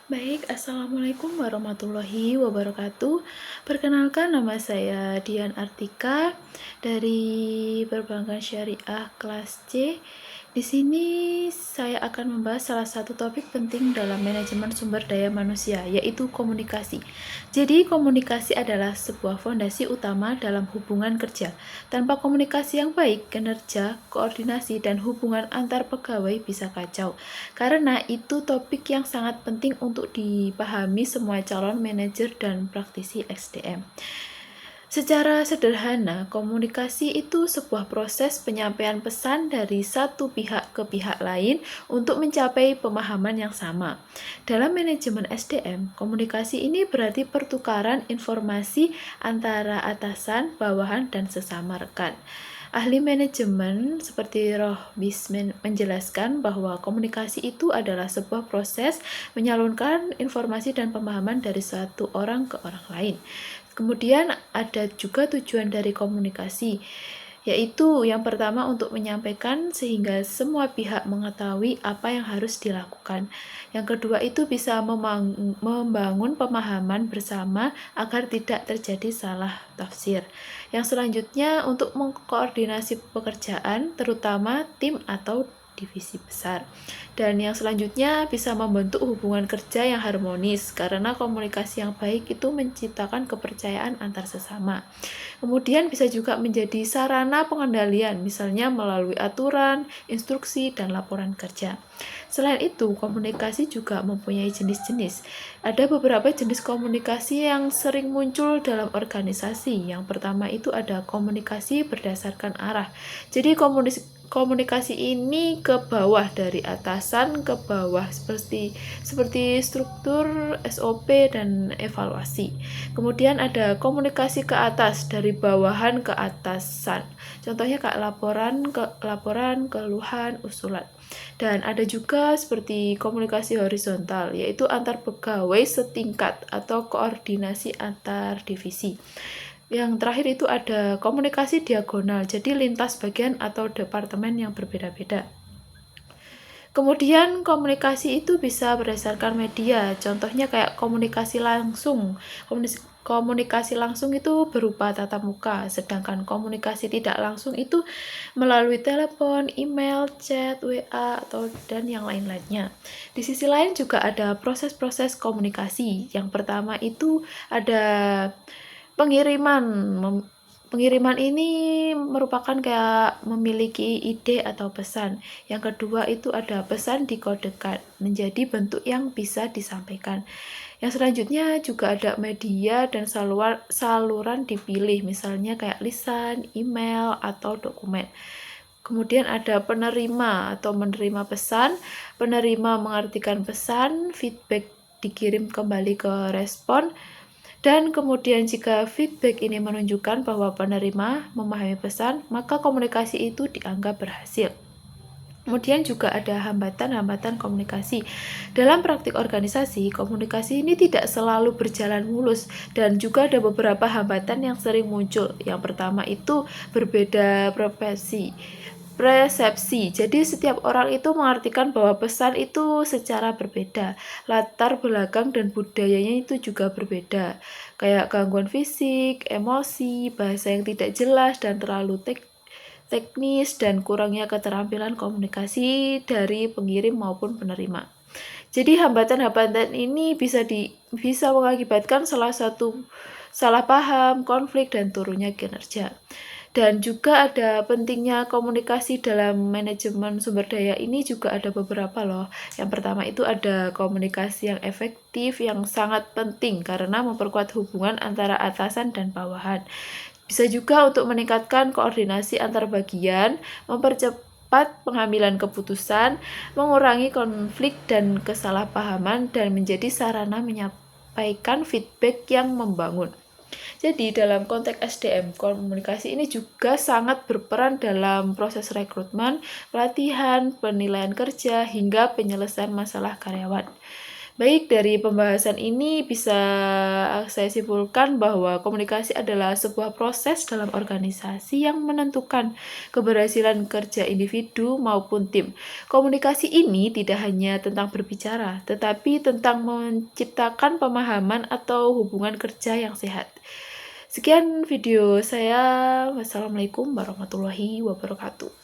Baik, Assalamualaikum warahmatullahi wabarakatuh. Perkenalkan, nama saya Dian Artika dari Perbankan Syariah kelas C. Di sini saya akan membahas salah satu topik penting dalam manajemen sumber daya manusia, yaitu komunikasi. Jadi, komunikasi adalah sebuah fondasi utama dalam hubungan kerja. Tanpa komunikasi yang baik, kinerja, koordinasi, dan hubungan antar pegawai bisa kacau. Karena itu topik yang sangat penting untuk dipahami semua calon manajer dan praktisi SDM. Secara sederhana, komunikasi itu sebuah proses penyampaian pesan dari satu pihak ke pihak lain untuk mencapai pemahaman yang sama. Dalam manajemen SDM, komunikasi ini berarti pertukaran informasi antara atasan, bawahan, dan sesama rekan. Ahli manajemen seperti Rohbis menjelaskan bahwa komunikasi itu adalah sebuah proses menyalurkan informasi dan pemahaman dari satu orang ke orang lain. Kemudian ada juga tujuan dari komunikasi, yaitu yang pertama untuk menyampaikan sehingga semua pihak mengetahui apa yang harus dilakukan. Yang kedua itu bisa membangun pemahaman bersama agar tidak terjadi salah tafsir. Yang selanjutnya untuk mengkoordinasi pekerjaan, terutama tim atau divisi besar. Dan yang selanjutnya bisa membentuk hubungan kerja yang harmonis karena komunikasi yang baik itu menciptakan kepercayaan antar sesama. Kemudian bisa juga menjadi sarana pengendalian, misalnya melalui aturan, instruksi, dan laporan kerja. Selain itu, komunikasi juga mempunyai jenis-jenis. Ada beberapa jenis komunikasi yang sering muncul dalam organisasi. Yang pertama itu ada komunikasi berdasarkan arah. Jadi komunikasi ini ke bawah, dari atasan ke bawah, seperti struktur SOP dan evaluasi. Kemudian ada komunikasi ke atas, dari bawahan ke atasan. Contohnya kayak laporan, keluhan, usulan. Dan ada juga seperti komunikasi horizontal, yaitu antar pegawai setingkat atau koordinasi antar divisi. Yang terakhir itu ada komunikasi diagonal, jadi lintas bagian atau departemen yang berbeda-beda. Kemudian komunikasi itu bisa berdasarkan media, contohnya kayak komunikasi langsung. Komunikasi langsung itu berupa tatap muka, sedangkan komunikasi tidak langsung itu melalui telepon, email, chat, WA, dan yang lain-lainnya. Di sisi lain juga ada proses-proses komunikasi. Yang pertama itu ada pengiriman. Pengiriman ini merupakan kayak memiliki ide atau pesan. Yang kedua itu ada pesan dikodekan menjadi bentuk yang bisa disampaikan. Yang selanjutnya juga ada media dan saluran dipilih, misalnya kayak lisan, email, atau dokumen. Kemudian ada penerima atau menerima pesan. Penerima mengartikan pesan, feedback dikirim kembali ke respon. Dan kemudian jika feedback ini menunjukkan bahwa penerima memahami pesan, maka komunikasi itu dianggap berhasil. Kemudian juga ada hambatan-hambatan komunikasi. Dalam praktik organisasi, komunikasi ini tidak selalu berjalan mulus dan juga ada beberapa hambatan yang sering muncul. Yang pertama itu berbeda persepsi. Jadi setiap orang itu mengartikan bahwa pesan itu secara berbeda. Latar belakang dan budayanya itu juga berbeda. Kayak gangguan fisik, emosi, bahasa yang tidak jelas dan terlalu teknis, dan kurangnya keterampilan komunikasi dari pengirim maupun penerima. Jadi hambatan-hambatan ini bisa mengakibatkan salah paham, konflik, dan turunnya kinerja. Dan juga ada pentingnya komunikasi dalam manajemen sumber daya ini juga ada beberapa loh. Yang pertama itu ada komunikasi yang efektif yang sangat penting karena memperkuat hubungan antara atasan dan bawahan. Bisa juga untuk meningkatkan koordinasi antar bagian, mempercepat pengambilan keputusan, mengurangi konflik dan kesalahpahaman, dan menjadi sarana menyampaikan feedback yang membangun. Jadi dalam konteks SDM, komunikasi ini juga sangat berperan dalam proses rekrutmen, pelatihan, penilaian kerja, hingga penyelesaian masalah karyawan. Baik, dari pembahasan ini bisa saya simpulkan bahwa komunikasi adalah sebuah proses dalam organisasi yang menentukan keberhasilan kerja individu maupun tim. Komunikasi ini tidak hanya tentang berbicara, tetapi tentang menciptakan pemahaman atau hubungan kerja yang sehat. Sekian video saya. Wassalamualaikum warahmatullahi wabarakatuh.